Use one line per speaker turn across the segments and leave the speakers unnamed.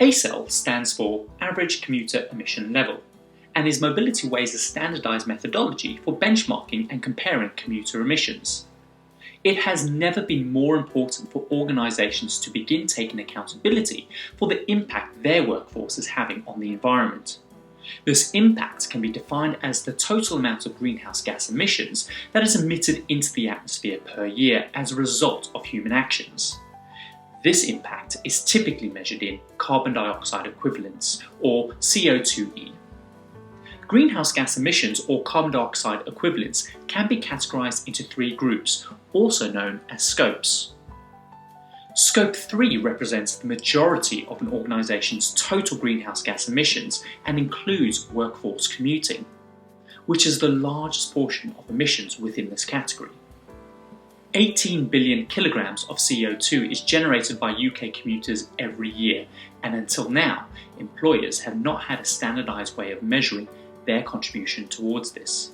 ACEL stands for Average Commuter Emission Level and is Mobilityways' standardised methodology for benchmarking and comparing commuter emissions. It has never been more important for organisations to begin taking accountability for the impact their workforce is having on the environment. This impact can be defined as the total amount of greenhouse gas emissions that is emitted into the atmosphere per year as a result of human actions. This impact is typically measured in carbon dioxide equivalents, or CO2e. Greenhouse gas emissions, or carbon dioxide equivalents, can be categorised into three groups, also known as scopes. Scope 3 represents the majority of an organisation's total greenhouse gas emissions and includes workforce commuting, which is the largest portion of emissions within this category. 18 billion kilograms of CO2 is generated by UK commuters every year, and until now, employers have not had a standardised way of measuring their contribution towards this.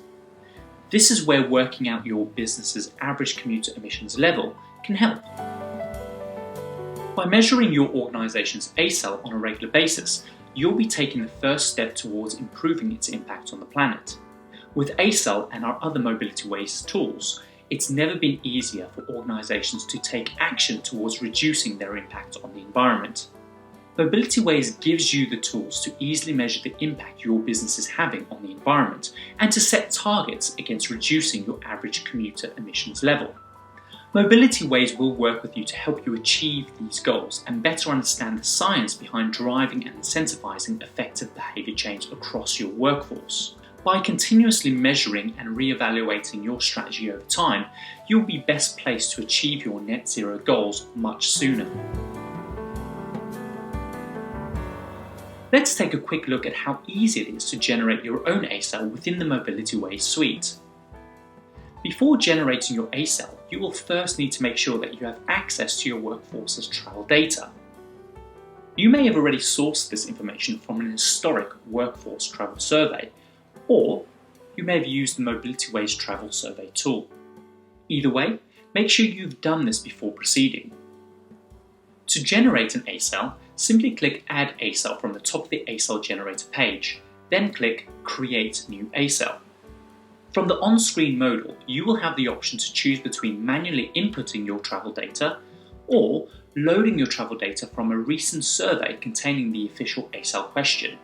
This is where working out your business's average commuter emissions level can help. By measuring your organisation's ACEL on a regular basis, you'll be taking the first step towards improving its impact on the planet. With ACEL and our other Mobilityways tools, it's never been easier for organisations to take action towards reducing their impact on the environment. Mobilityways gives you the tools to easily measure the impact your business is having on the environment and to set targets against reducing your average commuter emissions level. Mobilityways will work with you to help you achieve these goals and better understand the science behind driving and incentivising effective behaviour change across your workforce. By continuously measuring and re-evaluating your strategy over time, you'll be best placed to achieve your net zero goals much sooner. Let's take a quick look at how easy it is to generate your own ACEL within the Mobilityways suite. Before generating your ACEL, you will first need to make sure that you have access to your workforce's travel data. You may have already sourced this information from an historic workforce travel survey, or you may have used the Mobilityways travel survey tool. Either way, make sure you've done this before proceeding. To generate an ACEL, simply click Add ACEL from the top of the ACEL Generator page, then click Create New ACEL. From the on-screen modal, you will have the option to choose between manually inputting your travel data or loading your travel data from a recent survey containing the official ACEL question.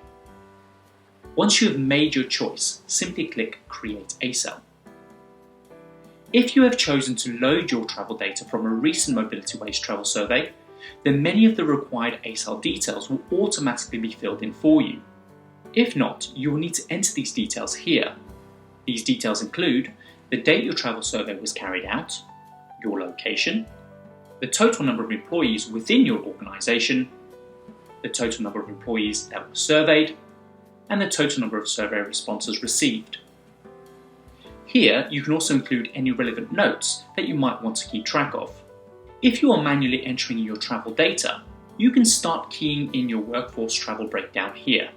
Once you have made your choice, simply click Create ACEL. If you have chosen to load your travel data from a recent Mobilityways travel survey, then many of the required ACEL details will automatically be filled in for you. If not, you will need to enter these details here. These details include the date your travel survey was carried out, your location, the total number of employees within your organisation, the total number of employees that were surveyed, and the total number of survey responses received. Here, you can also include any relevant notes that you might want to keep track of. If you are manually entering your travel data, you can start keying in your workforce travel breakdown here.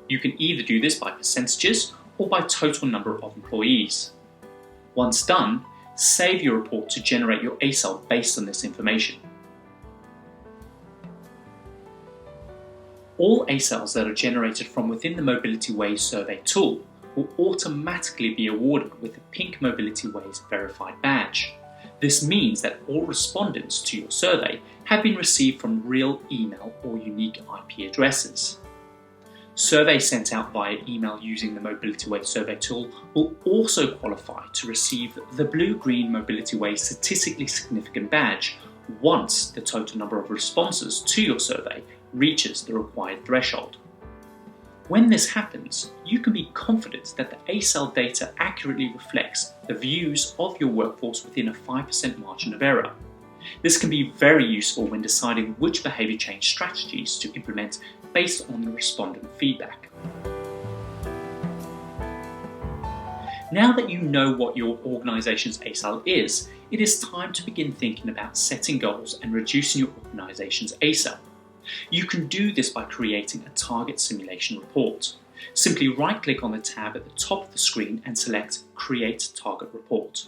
You can either do this by percentages or by total number of employees. Once done, save your report to generate your ACEL based on this information. All ACELs that are generated from within the Mobilityways survey tool will automatically be awarded with a pink Mobilityways verified badge. This means that all respondents to your survey have been received from real email or unique IP addresses. Surveys sent out via email using the Mobilityways survey tool will also qualify to receive the blue-green Mobilityways statistically significant badge once the total number of responses to your survey reaches the required threshold. When this happens, you can be confident that the ACEL data accurately reflects the views of your workforce within a 5% margin of error. This can be very useful when deciding which behaviour change strategies to implement based on the respondent feedback. Now that you know what your organisation's ACEL is, it is time to begin thinking about setting goals and reducing your organisation's ACEL. You can do this by creating a target simulation report. Simply right-click on the tab at the top of the screen and select Create Target Report.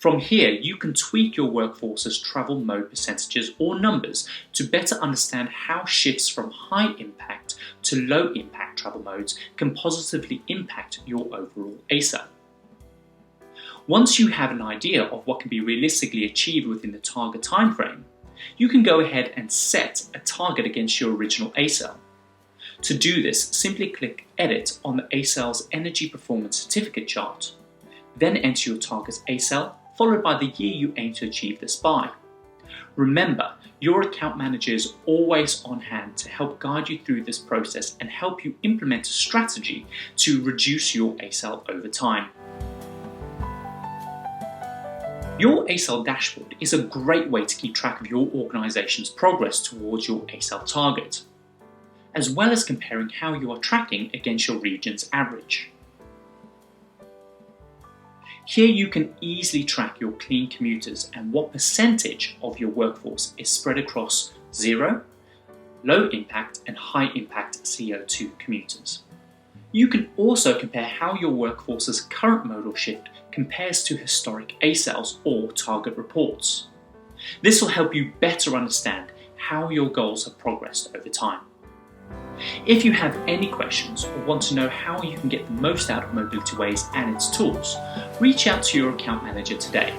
From here, you can tweak your workforce's travel mode percentages or numbers to better understand how shifts from high impact to low impact travel modes can positively impact your overall ACEL. Once you have an idea of what can be realistically achieved within the target timeframe, you can go ahead and set a target against your original ACEL. To do this, simply click Edit on the ACEL's Energy Performance Certificate chart. Then enter your target's ACEL, followed by the year you aim to achieve this by. Remember, your account manager is always on hand to help guide you through this process and help you implement a strategy to reduce your ACEL over time. Your ACEL dashboard is a great way to keep track of your organization's progress towards your ACEL target, as well as comparing how you are tracking against your region's average. Here you can easily track your clean commuters and what percentage of your workforce is spread across zero, low impact and high impact CO2 commuters. You can also compare how your workforce's current modal shift compares to historic ACELs or target reports. This will help you better understand how your goals have progressed over time. If you have any questions or want to know how you can get the most out of Mobilityways and its tools, reach out to your account manager today.